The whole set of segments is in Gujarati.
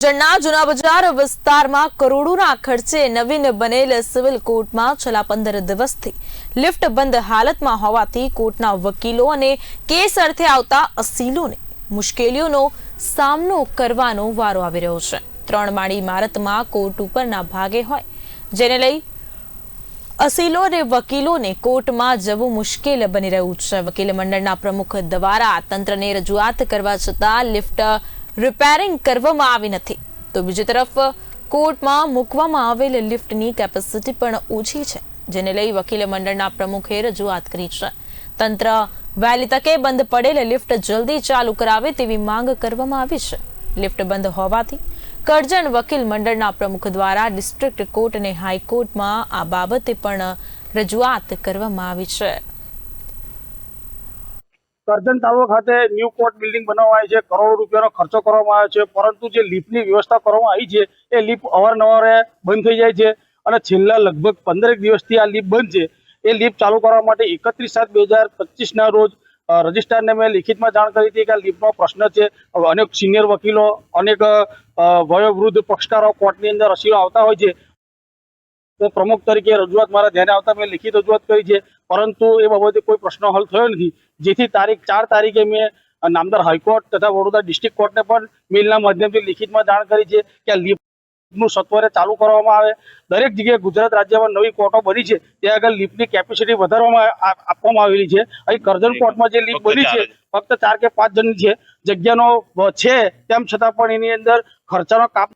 જળના જૂના બજાર વિસ્તારમાં કરોડોના ખર્ચે નવીન બનેલ સિવિલ કોર્ટમાં છેલ્લા 15 દિવસથી લિફ્ટ બંધ હાલતમાં હોવાથી કોર્ટના વકીલો અને કેસ અર્થે આવતા અસીલોને મુશ્કેલીઓનો સામનો કરવાનો વારો આવી રહ્યો છે। 3 માળી ઇમારતમાં કોર્ટ ઉપરના ભાગે હોય, જેને લઈ અસીલો અને વકીલોને કોર્ટમાં જવું મુશ્કેલ બની રહ્યું છે। વકીલ મંડળના પ્રમુખ દ્વારા તંત્રને રજૂઆત કરવા છતાં લિફ્ટ રિપેરિંગ કરવામાં આવી નથી, તો બીજી તરફ કોર્ટમાં મૂકવામાં આવેલ લિફ્ટની કેપેસિટી પણ ઓછી છે, જેને લઈ વકીલ મંડળના પ્રમુખે રજૂઆત કરી છે। તંત્ર વહેલી તકે બંધ પડેલ લિફ્ટ જલ્દી ચાલુ કરાવે તેવી માંગ કરવામાં આવી છે। લિફ્ટ બંધ હોવાથી કરજણ વકીલ મંડળના પ્રમુખ દ્વારા ડિસ્ટ્રિક્ટ કોર્ટ અને હાઈકોર્ટમાં આ બાબતે પણ રજૂઆત કરવામાં આવી છે। કરજણ તાલુકા ખાતે ન્યૂ કોર્ટ બિલ્ડિંગ બનાવવામાં આવી છે। કરોડો રૂપિયાનો ખર્ચો કરવામાં આવ્યો છે, પરંતુ જે લિફ્ટની વ્યવસ્થા કરવામાં આવી છે એ લિફ્ટ અવારનવાર બંધ થઈ જાય છે અને છેલ્લા લગભગ 15 દિવસથી આ લિફ્ટ બંધ છે। એ લિફ્ટ ચાલુ કરવા માટે 31/7/2025 રોજ રજિસ્ટ્રારને મેં લિખિતમાં જાણ કરી હતી કે આ લિફ્ટનો પ્રશ્ન છે। અનેક સિનિયર વકીલો, અનેક વયોવૃદ્ધ પક્ષકારો કોર્ટની અંદર અસીલો આવતા હોય છે, તો પ્રમુખ તરીકે રજૂઆત મારા ધ્યાને આવતા મેં લિખિત રજૂઆત કરી છે, પરંતુ એ બાબતે કોઈ પ્રશ્ન હલ થયો નથી। જેથી તારીખ 4 તારીખે મેં નામદાર હાઈકોર્ટ તથા વડોદરા ડિસ્ટ્રિક્ટ કોર્ટને પણ મેલના માધ્યમથી લિખિતમાં જાણ કરી છે કે આ લિફ્ટનું સત્વરે ચાલુ કરવામાં આવે। દરેક જગ્યાએ ગુજરાત રાજ્યમાં નવી કોર્ટો બની છે, ત્યાં આગળ લિફ્ટની કેપેસિટી વધારવામાં આપવામાં આવેલી છે। અહીં કરજણ કોર્ટમાં જે લિફ્ટ બની છે ફક્ત 4 કે 5 જણની છે, જગ્યાનો છે, તેમ છતાં પણ એની અંદર ખર્ચાનો કાપ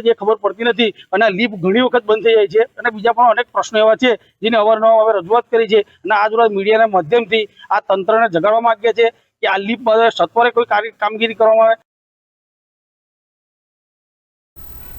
જે ખબર પડતી નથી અને લિફ્ટ ઘણી વખત બંધ થઈ જાય છે અને બીજા પણ અનેક પ્રશ્નો એવા છે જેને અવારનવાર અમે રજૂઆત કરી છે અને આજરોજ મીડિયાના માધ્યમથી આ તંત્રને જગાડવા માંગીએ છીએ કે આ લિફ્ટ સત્વરે કોઈ કામગીરી કરવામાં આવે